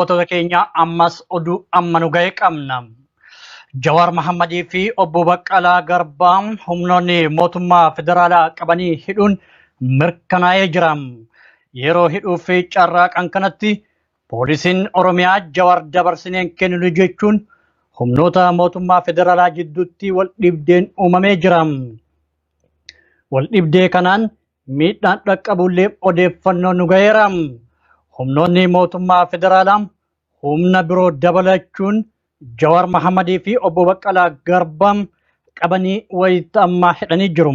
Fotoota keenya ammas oduu amma nu ga'e qabna. Jawaar Mahammadii fi obbo Baqqalaa Garbaa humnoonni mootummaa federaalaa qabanii hidhuun mirkanaa'ee jira. Yeroo hidhuu fi carraaqan kanatti poolisiin Oromiyaa Jawaar dabarsineen kenninu jechuun humnoota mootummaa federaalaa jidduutti wal dhibdeen uumamee jira. Wal dhibdee kanaan miidhaan dhaqqabullee odeeffannoo nu ga'eera. Humnoonni mootummaa federaalaa humna biroo dabalachuun Jawaar Mahammadii fi obbo Baqqalaa Garbaa qabanii wayita ammaa hidhanii jiru.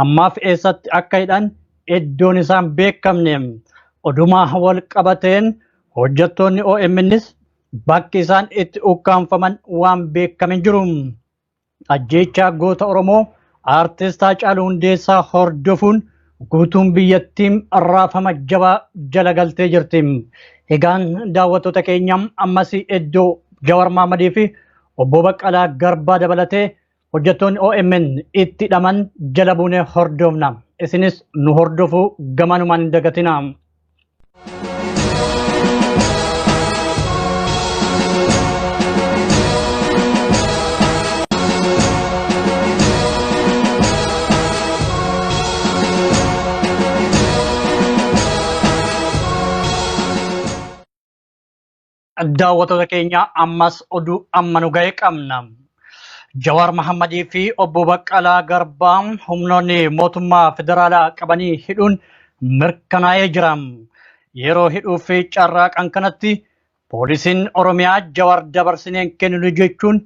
Ammaaf eessatti akka hidhan iddoon isaan beekamne. Odumaa wal qabateen hojjettoonni OMNs bakki isaan itti ukkaanfaman waan beekame jiru. Ajjeechaa goota Oromoo Artist Haacaaluu Hundeessaa hordofuun guutuun biyyattiin raafama jabaa jala galtee jirti. Egaan daawwattoota keenya ammas iddoo Jawaar Mahammadii fi obbo Baqqalaa Garbaa dabalatee hojjettoonni OMN itti hidhaman jala buunee hordofna. Isinis nu hordofuu gamanumaan hin dagatina. Daawwattoota keenya ammas oduu amma nu ga'e qabna. Jawaar Mahammadii fi obbo Baqqalaa Garbaa humnoonni mootummaa federaalaa qabanii hidhuun mirkanaa'ee jira. Yeroo hidhuu fi carraaqan kanatti poolisiin Oromiyaa Jawaar dabarsineen kenninu jechuun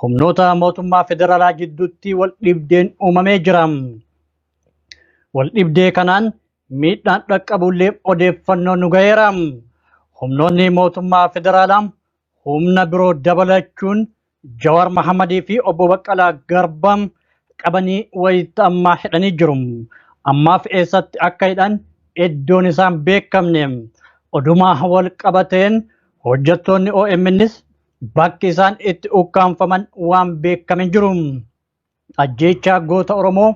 humnoota mootummaa federaalaa jidduutti wal dhibdeen uumamee jira. Wal dhibdee kanaan miidhaan dhaqqabullee odeeffannoo nu ga'eera. Humnoonni mootummaa federaalaa humna biroo dabalachuun Jawaar Mahammadii fi obbo Baqqalaa Garbaa qabanii wayita ammaa hidhanii jiru. Ammaaf eessatti akka hidhan iddoon isaan beekamne. Odumaa wal qabateen hojjettoonni OMNs bakki isaan itti ukkaanfaman waan beekame jiru. Ajjeechaa goota Oromoo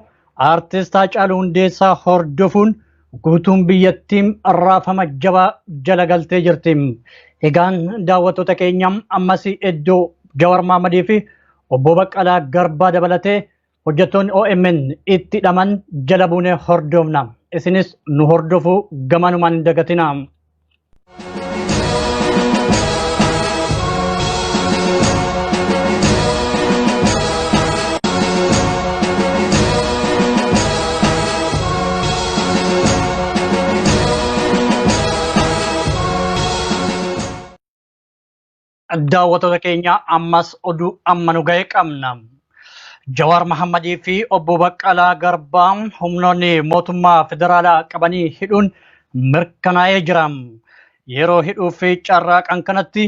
Artist Haacaaluu Hundeessaa hordofuun guutuun biyyattiin raafama jabaa jala galtee jirti. Egaan daawwattoota keenya ammas iddoo Jawaar Mahammadii fi obbo Baqqalaa Garbaa dabalatee hojjettoonni OMN itti hidhaman jala buunee hordofna. Isinis nu hordofuu gamanumaan hin dagatina. Daawwattoota keenya ammas oduu amma nu ga'e qabna. Jawaar Mahammadii fi obbo Baqqalaa Garbaa humnoonni mootummaa federaalaa qabanii hidhuun mirkanaa'ee jira. Yeroo hidhuu fi carraaqan kanatti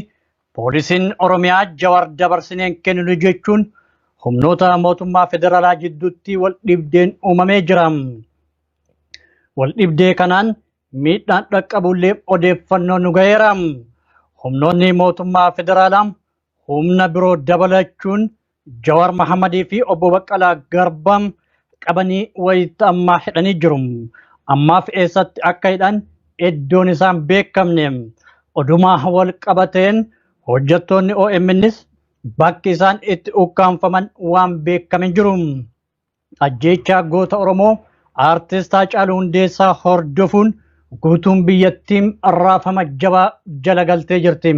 poolisiin Oromiyaa Jawaar dabarsineen kenninu jechuun humnoota mootummaa federaalaa jidduutti wal dhibdeen uumamee jira. Wal dhibdee kanaan miidhaan dhaqqabullee odeeffannoo nu ga'eera. Humnoonni mootummaa federaalaa humna biroo dabalachuun Jawaar Mahammadii fi obbo Baqqalaa Garbaa qabanii wayita ammaa hidhanii jiru. Ammaaf eessatti akka hidhan iddoon isaan beekamne. Odumaa wal qabateen hojjettoonni OMNs bakki isaan itti ukkaanfaman waan beekame jiru. Ajjeechaa goota Oromoo Artist Haacaaluu Hundeessaa hordofuun guutuun biyyattiin raafama jabaa jala galtee jirti.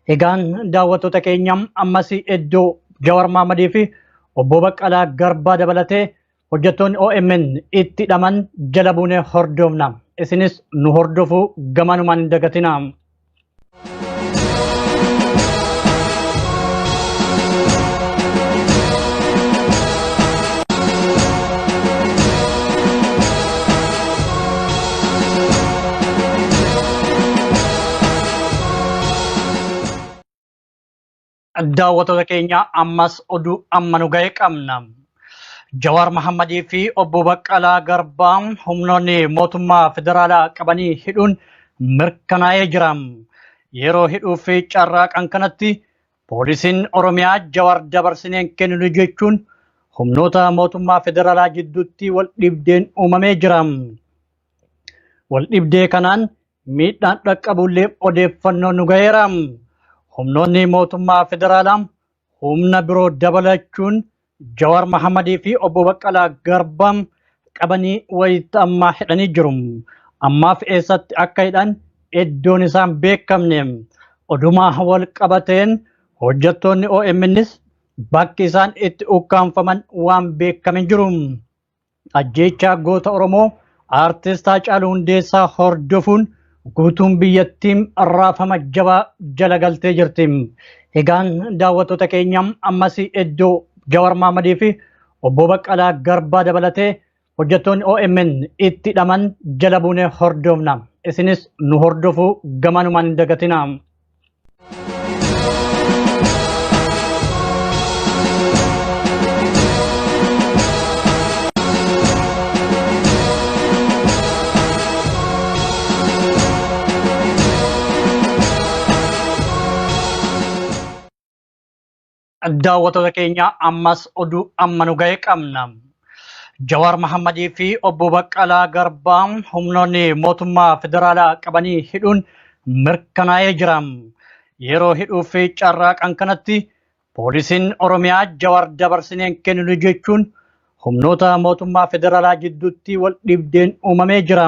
Egaan daawwattoota keenya ammas iddoo Jawaar Mahammadii fi obbo Baqqalaa Garbaa dabalatee hojjettoonni OMN itti hidhaman jala buunee hordofna. Isinis nu hordofuu gamanumaan hin dagatina. Daawwattoota keenya ammas oduu amma nu ga'e qabna. Jawaar Mahammadii fi obbo Baqqalaa Garbaa humnoonni mootummaa federaalaa qabanii hidhuun mirkanaa'ee jira. Yeroo hidhuu fi carraaqan kanatti poolisiin Oromiyaa Jawaar dabarsineen kenninu jechuun humnoota mootummaa federaalaa jidduutti wal dhibdeen uumamee jira. Wal dhibdee kanaan miidhaan dhaqqabullee odeeffannoo nu gaheera. Humnoonni mootummaa federaalaa humna biroo dabalachuun Jawaar Mahammadii fi obbo Baqqalaa Garbaa qabanii wayita ammaa hidhanii jiru. Ammaaf eessatti akka hidhan iddoon isaan beekamne. Odumaa wal qabateen hojjettoonni OMNs bakki isaan itti ukkaanfaman waan beekamin jiru. Ajjeechaa goota Oromoo Artist Haacaaluu Hundeessaa hordofuun guutuun biyyattiin raafama jabaa jala galtee jirti. Egaan daawwattoota keenya ammas iddoo Jawaar Mahammadii fi obbo Baqqalaa Garbaa dabalatee hojjettoonni OMN itti hidhaman jala buunee hordofna. Isinis nu hordofuu gamanumaan hin dagatina. Daawwattoota keenya ammas oduu amma nu ga'e qabna. Jawaar Mahammadii fi obbo Baqqalaa Garbaa humnoonni mootummaa federaalaa qabanii hidhuun mirkanaa'ee jira. Yeroo hidhuu fi carraaqan kanatti poolisiin Oromiyaa Jawaar dabarsineen kenninu jechuun humnoota mootummaa federaalaa jidduutti wal dhibdeen uumamee jira.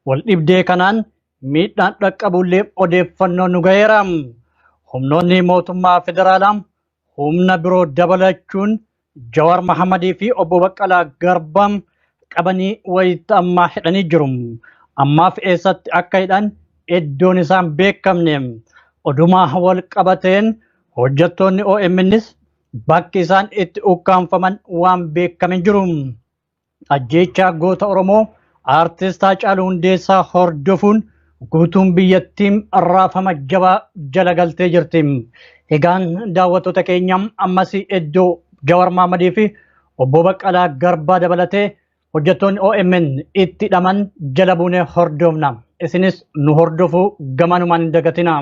Wal dhibdee kanaan miidhaan dhaqqabullee odeeffannoo nu ga'eera. Humnoonni mootummaa federaalaa humna biroo dabalachuun Jawaar Mahammadii fi obbo Baqqalaa Garbaa qabanii wayita ammaa hidhanii jiru. Ammaaf eessatti akka hidhan iddoon isaan beekamne. Odumaa wal qabateen hojjettoonni OMNs bakki isaan itti ukkaanfaman waan beekamin jiru. Ajjeechaa goota Oromoo Artist Haacaaluu Hundeessaa hordofuun guutuun biyyattiin raafama jabaa jala galtee jirti. Egaan daawwattoota keenya ammas iddoo Jawaar Mahammadii fi obbo Baqqalaa Garbaa dabalatee hojjettoonni OMN itti hidhaman jala buunee hordofna. Isinis nu hordofuu gamanumaan hin dagatina.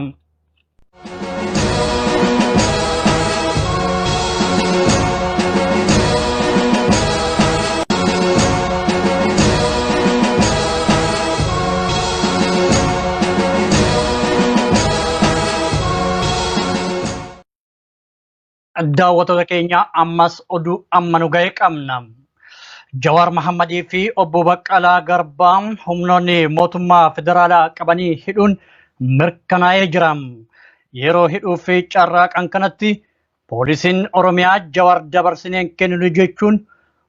Daawwattoota keenya ammas oduu amma nu ga'e qabna. Jawaar Mahammadii fi obbo Baqqalaa Garbaa humnoonni mootummaa federaalaa qabanii hidhuun mirkanaa'ee jira. Yeroo hidhuu fi carraaqan kanatti poolisiin Oromiyaa Jawaar dabarsineen kenninu jechuun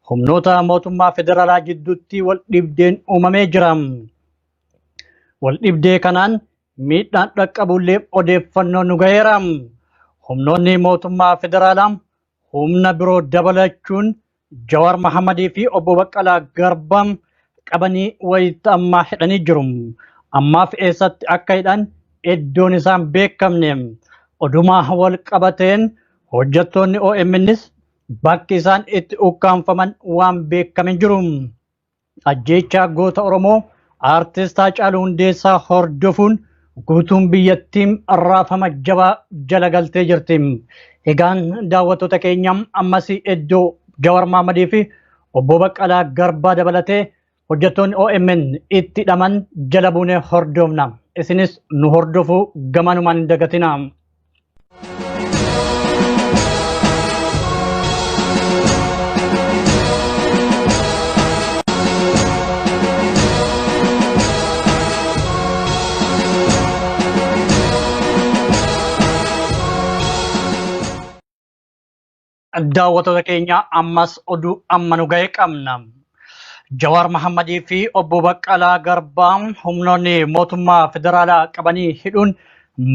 humnoota mootummaa federaalaa jidduutti wal dhibdeen uumamee jira. Wal dhibdee kanaan miidhaan dhaqqabullee odeeffannoo nu ga'eera. Humnoonni mootummaa federaalaa humna biroo dabalachuun Jawaar Mahammadii fi obbo Baqqalaa Garbaa qabanii wayita ammaa hidhanii jiru. Ammaaf eessatti akka hidhan iddoon isaan beekamne. Odumaa wal qabateen hojjettoonni OMNs bakki isaan itti ukkaanfaman waan beekamin jiru. Ajjeechaa goota Oromoo Artist Haacaaluu Hundeessaa hordofuun guutuun biyyattiin raafama jabaa jala galtee jirti. Egaan daawwattoota keenya ammas iddoo Jawaar Mahammadii fi obbo Baqqalaa Garbaa dabalatee hojjettoonni OMN itti hidhaman jala buunee hordofna. Isinis nu hordofuu gamanumaan hin dagatina. Daawwattoota keenya ammas oduu amma nu ga'e qabna. Jawaar Mahammadii fi obbo Baqqalaa Garbaa humnoonni mootummaa federaalaa qabanii hidhuun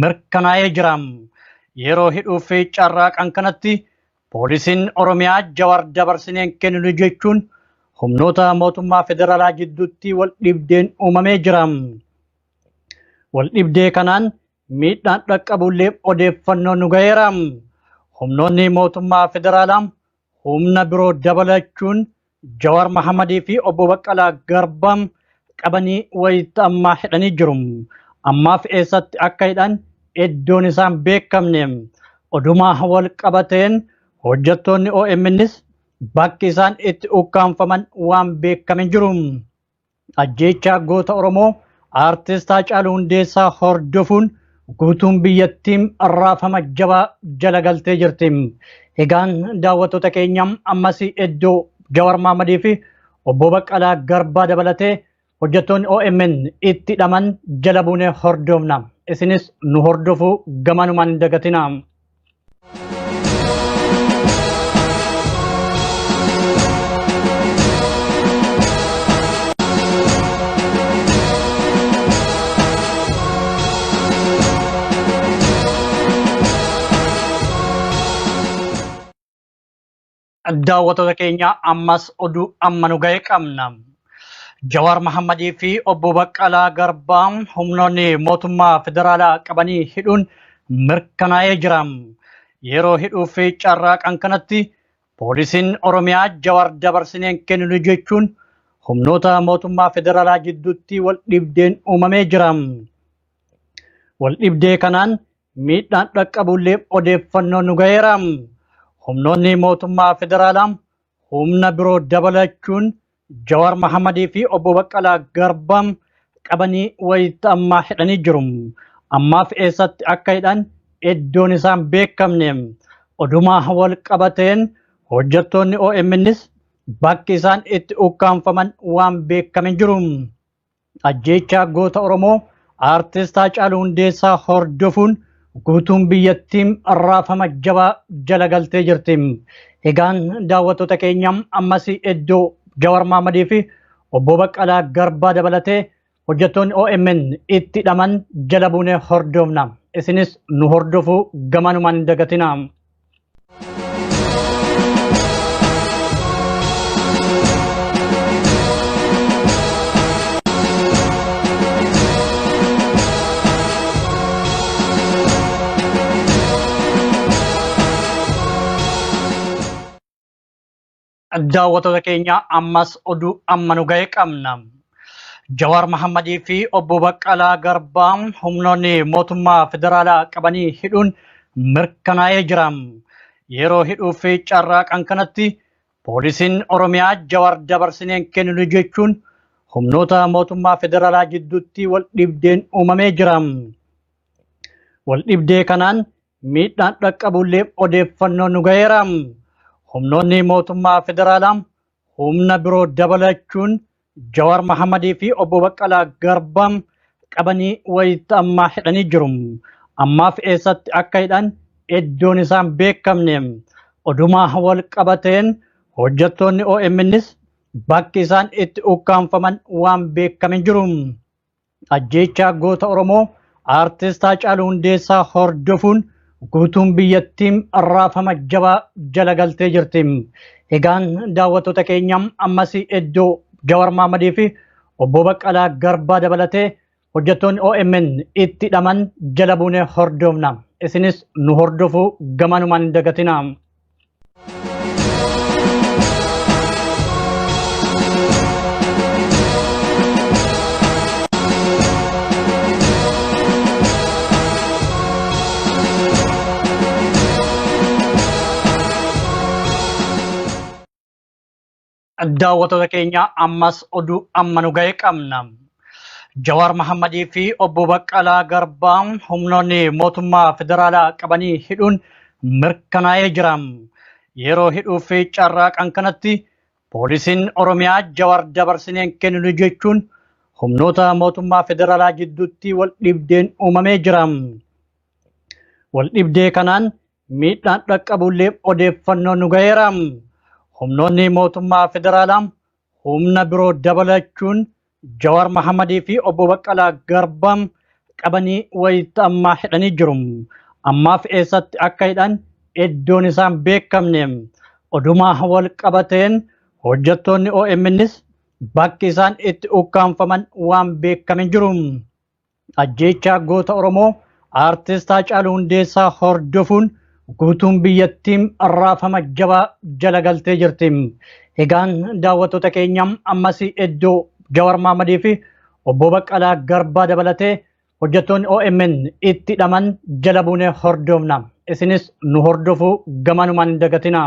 mirkanaa'ee jira. Yeroo hidhuu fi carraaqan kanatti poolisiin Oromiyaa Jawaar dabarsineen kenninu jechuun humnoota mootummaa federaalaa jidduutti wal dhibdeen uumamee jira. Wal dhibdee kanaan miidhaan dhaqqabullee odeeffannoo nu ga'eera. Humnoonni mootummaa federaalaa humna biroo dabalachuun Jawaar Mahammadii fi obbo Baqqalaa Garbaa qabanii wayita ammaa hidhanii jiru. Ammaaf eessatti akka hidhan iddoon isaan beekamne. Odumaa wal qabateen hojjettoonni OMNs bakki isaan itti ukkaanfaman waan beekamin jiru. Ajjeechaa goota Oromoo Artist Haacaaluu Hundeessaa hordofuun guutuun biyyattiin raafama jabaa jala galtee jirti. Egaan daawwattoota keenya ammas iddoo Jawaar Mohammadii fi obbo Baqqalaa Garbaa dabalatee hojjettoonni OMN itti hidhaman jala buunee hordofna. Isinis nu hordofuu gamanumaan hin dagatina. Daawwattoota keenya ammas oduu amma nu ga'e qabna. Jawaar Mohammadii fi obbo Baqqalaa Garbaa humnoonni mootummaa federaalaa qabanii hidhuun mirkanaa'ee jira. Yeroo hidhuu fi carraaqan kanatti poolisiin Oromiyaa Jawaar dabarsineen kenninu jechuun humnoota mootummaa federaalaa jidduutti wal dhibdeen uumamee jira. Wal dhibdee kanaan miidhaan dhaqqabullee odeeffannoo nu ga'eera. Humnoonni mootummaa federaalaa humna biroo dabalachuun Jawaar Mohammadii fi obbo Baqqalaa Garbaa qabanii wayita ammaa hidhanii jiru. Ammaaf eessatti akka hidhan iddoon isaan beekamne. Odumaa wal qabateen hojjettoonni OMNs bakki isaan itti ukkaanfaman waan beekame jiru. Ajjeechaa goota Oromoo Artist Haacaaluu Hundeessaa hordofuun guutuun biyyattiin raafama jabaa jala galtee jirti. Egaan daawwattoota keenya ammas iddoo Jawaar Mohammadii fi obbo Baqqalaa Garbaa dabalatee hojjettoonni OMN itti hidhaman jala buunee hordofna. Isinis nu hordofuu gamanumaan hin dagatina. Daawwattoota keenya ammas oduu amma nu ga'e qabna. Jawaar Mohammadii fi obbo Baqqalaa Garbaa humnoonni mootummaa federaalaa qabanii hidhuun mirkanaa'ee jira. Yeroo hidhuu fi carraaqan kanatti poolisiin Oromiyaa Jawaar dabarsineen kenninu jechuun humnoota mootummaa federaalaa jidduutti wal dhibdeen uumamee jira. Wal dhibdee kanaan miidhaan dhaqqabullee odeeffannoo nu ga'eera. Humnoonni mootummaa federaalaa humna biroo dabalachuun Jawaar Mohammadii fi obbo Baqqalaa Garbaa qabanii wayita ammaa hidhanii jiru. Ammaaf eessatti akka hidhan iddoon isaan beekamne. Odumaa wal qabateen hojjettoonni OMNs bakki isaan itti ukkaanfaman waan beekame jiru. Ajjeechaa goota Oromoo Artist Haacaaluu Hundeessaa hordofuun guutuun biyyattiin raafama jabaa jala galtee jirti. Egaan daawwattoota keenya ammas iddoo Jawaar Mohammadii fi obbo Baqqalaa Garbaa dabalatee hojjettoonni OMN itti hidhaman jala buunee hordofna. Isinis nu hordofuu gamanumaan hin dagatina. Daawwattoota keenya ammas oduu amma nu ga'e qabna. Jawaar Mohammadii fi obbo Baqqalaa Garbaa humnoonni mootummaa federaalaa qabanii hidhuun mirkanaa'ee jira. Yeroo hidhuu fi carraaqan kanatti poolisiin Oromiyaa Jawaar dabarsineen kenninu jechuun humnoota mootummaa federaalaa jidduutti wal dhibdeen uumamee jira. Wal dhibdee kanaan miidhaan dhaqqabullee odeeffannoo nu ga'eera. Humnoonni mootummaa federaalaa humna biroo dabalachuun Jawaar Mohammadii fi obbo Baqqalaa Garbaa qabanii wayita ammaa hidhanii jiru. Ammaaf eessatti akka hidhan iddoon isaan beekamne. Odumaa wal qabateen hojjettoonni OMNs bakki isaan itti ukkaanfaman waan beekame jiru. Ajjeechaa goota Oromoo Artist Haacaaluu Hundeessaa hordofuun guutuun biyyattiin raafama jabaa jala galtee jirti. Egaan daawwattoota keenya ammas iddoo Jawaar Mohammadii fi obbo Baqqalaa Garbaa dabalatee hojjettoonni OMN itti hidhaman jala buunee hordofna. Isinis nu hordofuu gamanumaan hin dagatina.